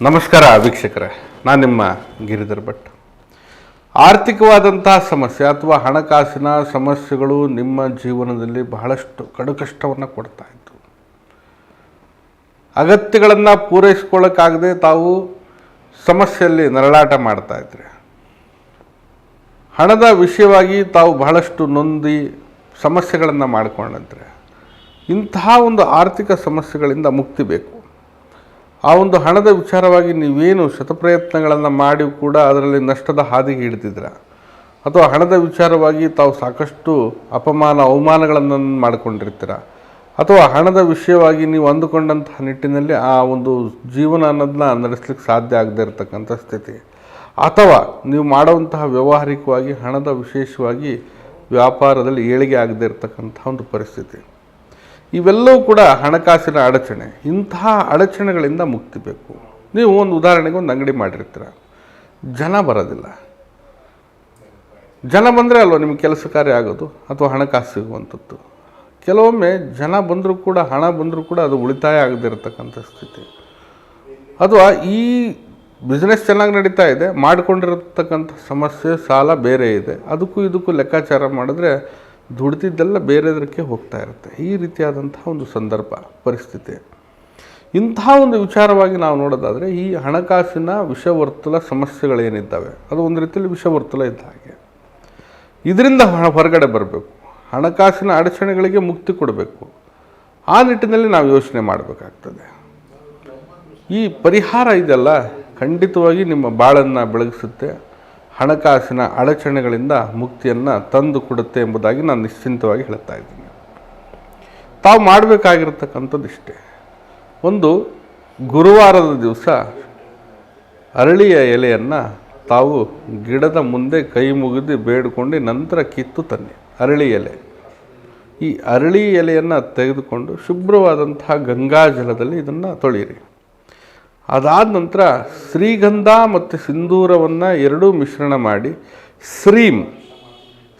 ನಮಸ್ಕಾರ ವೀಕ್ಷಕರೇ, ನಾನು ನಿಮ್ಮ ಗಿರಿಧರ್ ಭಟ್. ಆರ್ಥಿಕವಾದಂತಹ ಸಮಸ್ಯೆ ಅಥವಾ ಹಣಕಾಸಿನ ಸಮಸ್ಯೆಗಳು ನಿಮ್ಮ ಜೀವನದಲ್ಲಿ ಬಹಳಷ್ಟು ಕಡುಕಷ್ಟವನ್ನು ಕೊಡ್ತಾ ಇತ್ತು. ಅಗತ್ಯಗಳನ್ನು ಪೂರೈಸ್ಕೊಳ್ಳೋಕ್ಕಾಗದೆ ತಾವು ಸಮಸ್ಯೆಯಲ್ಲಿ ನರಳಾಟ ಮಾಡ್ತಾ ಇದ್ರಿ. ಹಣದ ವಿಷಯವಾಗಿ ತಾವು ಬಹಳಷ್ಟು ನೊಂದಿ ಸಮಸ್ಯೆಗಳನ್ನು ಮಾಡಿಕೊಂಡಿದ್ರೆ. ಇಂತಹ ಒಂದು ಆರ್ಥಿಕ ಸಮಸ್ಯೆಗಳಿಂದ ಮುಕ್ತಿ ಬೇಕು. ಆ ಒಂದು ಹಣದ ವಿಚಾರವಾಗಿ ನೀವೇನು ಶತಪ್ರಯತ್ನಗಳನ್ನು ಮಾಡಿ ಕೂಡ ಅದರಲ್ಲಿ ನಷ್ಟದ ಹಾದಿಗೆ ಹಿಡಿದಿದ್ರ, ಅಥವಾ ಹಣದ ವಿಚಾರವಾಗಿ ತಾವು ಸಾಕಷ್ಟು ಅವಮಾನಗಳನ್ನು ಮಾಡಿಕೊಂಡಿರ್ತೀರ, ಅಥವಾ ಹಣದ ವಿಷಯವಾಗಿ ನೀವು ಅಂದುಕೊಂಡಂತಹ ನಿಟ್ಟಿನಲ್ಲಿ ಆ ಒಂದು ಜೀವನ ಅನ್ನೋದನ್ನ ನಡೆಸಲಿಕ್ಕೆ ಸಾಧ್ಯ ಆಗದೇ ಇರತಕ್ಕಂಥ ಸ್ಥಿತಿ, ಅಥವಾ ನೀವು ಮಾಡುವಂತಹ ವ್ಯಾವಹಾರಿಕವಾಗಿ ಹಣದ ವಿಶೇಷವಾಗಿ ವ್ಯಾಪಾರದಲ್ಲಿ ಏಳಿಗೆ ಆಗದೇ ಇರತಕ್ಕಂಥ ಒಂದು ಪರಿಸ್ಥಿತಿ, ಇವೆಲ್ಲವೂ ಕೂಡ ಹಣಕಾಸಿನ ಅಡಚಣೆ. ಇಂತಹ ಅಡಚಣೆಗಳಿಂದ ಮುಕ್ತಿ ಬೇಕು. ನೀವು ಒಂದು ಉದಾಹರಣೆಗೆ ಒಂದು ಅಂಗಡಿ ಮಾಡಿರ್ತೀರ, ಜನ ಬರೋದಿಲ್ಲ. ಜನ ಬಂದರೆ ಅಲ್ವ ನಿಮಗೆ ಕೆಲಸ ಕಾರ್ಯ ಆಗೋದು ಅಥವಾ ಹಣಕಾಸು ಸಿಗುವಂಥದ್ದು. ಕೆಲವೊಮ್ಮೆ ಜನ ಬಂದರೂ ಕೂಡ ಹಣ ಬಂದರೂ ಕೂಡ ಅದು ಉಳಿತಾಯ ಆಗದೇ ಇರತಕ್ಕಂಥ ಸ್ಥಿತಿ, ಅಥವಾ ಈ ಬಿಸ್ನೆಸ್ ಚೆನ್ನಾಗಿ ನಡೀತಾ ಇದೆ, ಮಾಡಿಕೊಂಡಿರತಕ್ಕಂಥ ಸಮಸ್ಯೆ ಸಾಲ ಬೇರೆ ಇದೆ, ಅದಕ್ಕೂ ಇದಕ್ಕೂ ಲೆಕ್ಕಾಚಾರ ಮಾಡಿದ್ರೆ ದುಡ್ದಿದ್ದೆಲ್ಲ ಬೇರೆದಕ್ಕೆ ಹೋಗ್ತಾ ಇರುತ್ತೆ. ಈ ರೀತಿಯಾದಂಥ ಒಂದು ಸಂದರ್ಭ ಪರಿಸ್ಥಿತಿ. ಇಂತಹ ಒಂದು ವಿಚಾರವಾಗಿ ನಾವು ನೋಡೋದಾದರೆ ಈ ಹಣಕಾಸಿನ ವಿಷವರ್ತುಲ ಸಮಸ್ಯೆಗಳೇನಿದ್ದಾವೆ ಅದು ಒಂದು ರೀತಿಯಲ್ಲಿ ವಿಷವರ್ತುಲ ಇದ್ದ ಹಾಗೆ. ಇದರಿಂದ ಹೊರಗಡೆ ಬರಬೇಕು, ಹಣಕಾಸಿನ ಅಡಚಣೆಗಳಿಗೆ ಮುಕ್ತಿ ಕೊಡಬೇಕು. ಆ ನಿಟ್ಟಿನಲ್ಲಿ ನಾವು ಯೋಚನೆ ಮಾಡಬೇಕಾಗ್ತದೆ. ಈ ಪರಿಹಾರ ಇದೆಲ್ಲ ಖಂಡಿತವಾಗಿ ನಿಮ್ಮ ಬಾಳನ್ನು ಬೆಳಗಿಸುತ್ತೆ, ಹಣಕಾಸಿನ ಅಡಚಣೆಗಳಿಂದ ಮುಕ್ತಿಯನ್ನು ತಂದು ಕೊಡುತ್ತೆ ಎಂಬುದಾಗಿ ನಾನು ನಿಶ್ಚಿಂತವಾಗಿ ಹೇಳ್ತಾ ಇದ್ದೀನಿ. ತಾವು ಮಾಡಬೇಕಾಗಿರ್ತಕ್ಕಂಥದ್ದು ಇಷ್ಟೇ. ಒಂದು ಗುರುವಾರದ ದಿವಸ ಅರಳಿಯ ಎಲೆಯನ್ನು ತಾವು ಗಿಡದ ಮುಂದೆ ಕೈ ಮುಗಿದು ಬೇಡಿಕೊಂಡು ನಂತರ ಕಿತ್ತು ತನ್ನಿ. ಅರಳಿ ಎಲೆ, ಈ ಅರಳಿ ಎಲೆಯನ್ನು ತೆಗೆದುಕೊಂಡು ಶುಭ್ರವಾದಂತಹ ಗಂಗಾಜಲದಲ್ಲಿ ಇದನ್ನು ತೊಳೆಯಿರಿ. ಅದಾದ ನಂತರ ಶ್ರೀಗಂಧ ಮತ್ತು ಸಿಂಧೂರವನ್ನು ಎರಡೂ ಮಿಶ್ರಣ ಮಾಡಿ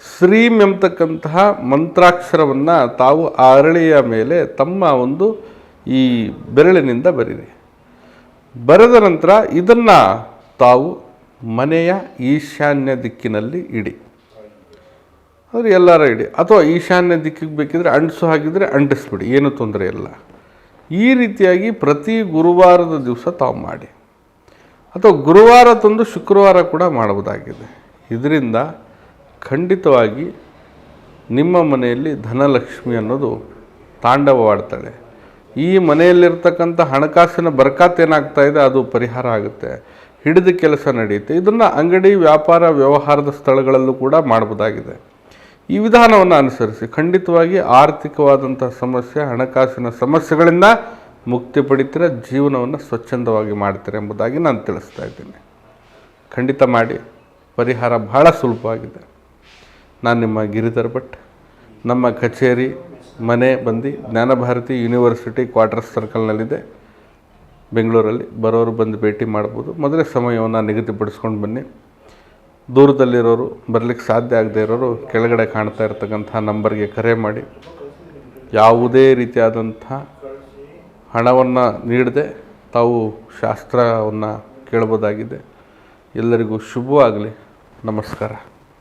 ಶ್ರೀಂ ಎಂಬತಕ್ಕಂತಹ ಮಂತ್ರಾಕ್ಷರವನ್ನು ತಾವು ಆ ಅರಳಿಯ ಮೇಲೆ ತಮ್ಮ ಒಂದು ಈ ಬೆರಳಿನಿಂದ ಬರೀರಿ. ಬರೆದ ನಂತರ ಇದನ್ನು ತಾವು ಮನೆಯ ಈಶಾನ್ಯ ದಿಕ್ಕಿನಲ್ಲಿ ಇಡಿ. ಅಂದರೆ ಎಲ್ಲರ ಇಡಿ, ಅಥವಾ ಈಶಾನ್ಯ ದಿಕ್ಕಿಗೆ ಬೇಕಿದ್ರೆ ಅಂಟಿಸು ಹಾಕಿದರೆ ಅಂಟಿಸ್ಬಿಡಿ, ಏನೂ ತೊಂದರೆ ಇಲ್ಲ. ಈ ರೀತಿಯಾಗಿ ಪ್ರತಿ ಗುರುವಾರದ ದಿವಸ ತಾವು ಮಾಡಿ, ಅಥವಾ ಗುರುವಾರ ತಂದು ಶುಕ್ರವಾರ ಕೂಡ ಮಾಡಬಹುದಾಗಿದೆ. ಇದರಿಂದ ಖಂಡಿತವಾಗಿ ನಿಮ್ಮ ಮನೆಯಲ್ಲಿ ಧನಲಕ್ಷ್ಮಿ ಅನ್ನೋದು ತಾಂಡವವಾಡ್ತಾಳೆ. ಈ ಮನೆಯಲ್ಲಿರ್ತಕ್ಕಂಥ ಹಣಕಾಸಿನ ಬರ್ಕಾತ್ ಇದೆ ಅದು ಪರಿಹಾರ ಆಗುತ್ತೆ, ಹಿಡಿದ ಕೆಲಸ ನಡೆಯುತ್ತೆ. ಇದನ್ನು ಅಂಗಡಿ ವ್ಯಾಪಾರ ವ್ಯವಹಾರದ ಸ್ಥಳಗಳಲ್ಲೂ ಕೂಡ ಮಾಡಬಹುದಾಗಿದೆ. ಈ ವಿಧಾನವನ್ನು ಅನುಸರಿಸಿ ಖಂಡಿತವಾಗಿ ಆರ್ಥಿಕವಾದಂಥ ಸಮಸ್ಯೆ, ಹಣಕಾಸಿನ ಸಮಸ್ಯೆಗಳಿಂದ ಮುಕ್ತಿ ಪಡಿತೀರ, ಜೀವನವನ್ನು ಸ್ವಚ್ಛಂದವಾಗಿ ಮಾಡ್ತೀರ ಎಂಬುದಾಗಿ ನಾನು ತಿಳಿಸ್ತಾ ಇದ್ದೀನಿ. ಖಂಡಿತ ಮಾಡಿ, ಪರಿಹಾರ ಬಹಳ ಸುಲಭವಾಗಿದೆ. ನಾನು ನಿಮ್ಮ ಗಿರಿಧರ್ ಭಟ್. ನಮ್ಮ ಕಚೇರಿ ಮನೆ ಬಂದು ಜ್ಞಾನಭಾರತಿ ಯೂನಿವರ್ಸಿಟಿ ಕ್ವಾರ್ಟರ್ಸ್ ಸರ್ಕಲ್ನಲ್ಲಿದೆ ಬೆಂಗಳೂರಲ್ಲಿ. ಬರೋರು ಬಂದು ಭೇಟಿ ಮಾಡ್ಬೋದು. ಮೊದಲೇ ಸಮಯವನ್ನು ನಿಗದಿಪಡಿಸ್ಕೊಂಡು ಬನ್ನಿ. ದೂರದಲ್ಲಿರೋರು, ಬರಲಿಕ್ಕೆ ಸಾಧ್ಯ ಆಗದೆ ಇರೋರು ಕೆಳಗಡೆ ಕಾಣ್ತಾ ಇರ್ತಕ್ಕಂಥ ನಂಬರ್ಗೆ ಕರೆ ಮಾಡಿ ಯಾವುದೇ ರೀತಿಯಾದಂಥ ಹಣವನ್ನು ನೀಡದೆ ತಾವು ಶಾಸ್ತ್ರವನ್ನು ಕೇಳ್ಬೋದಾಗಿದೆ. ಎಲ್ಲರಿಗೂ ಶುಭವಾಗಲಿ. ನಮಸ್ಕಾರ.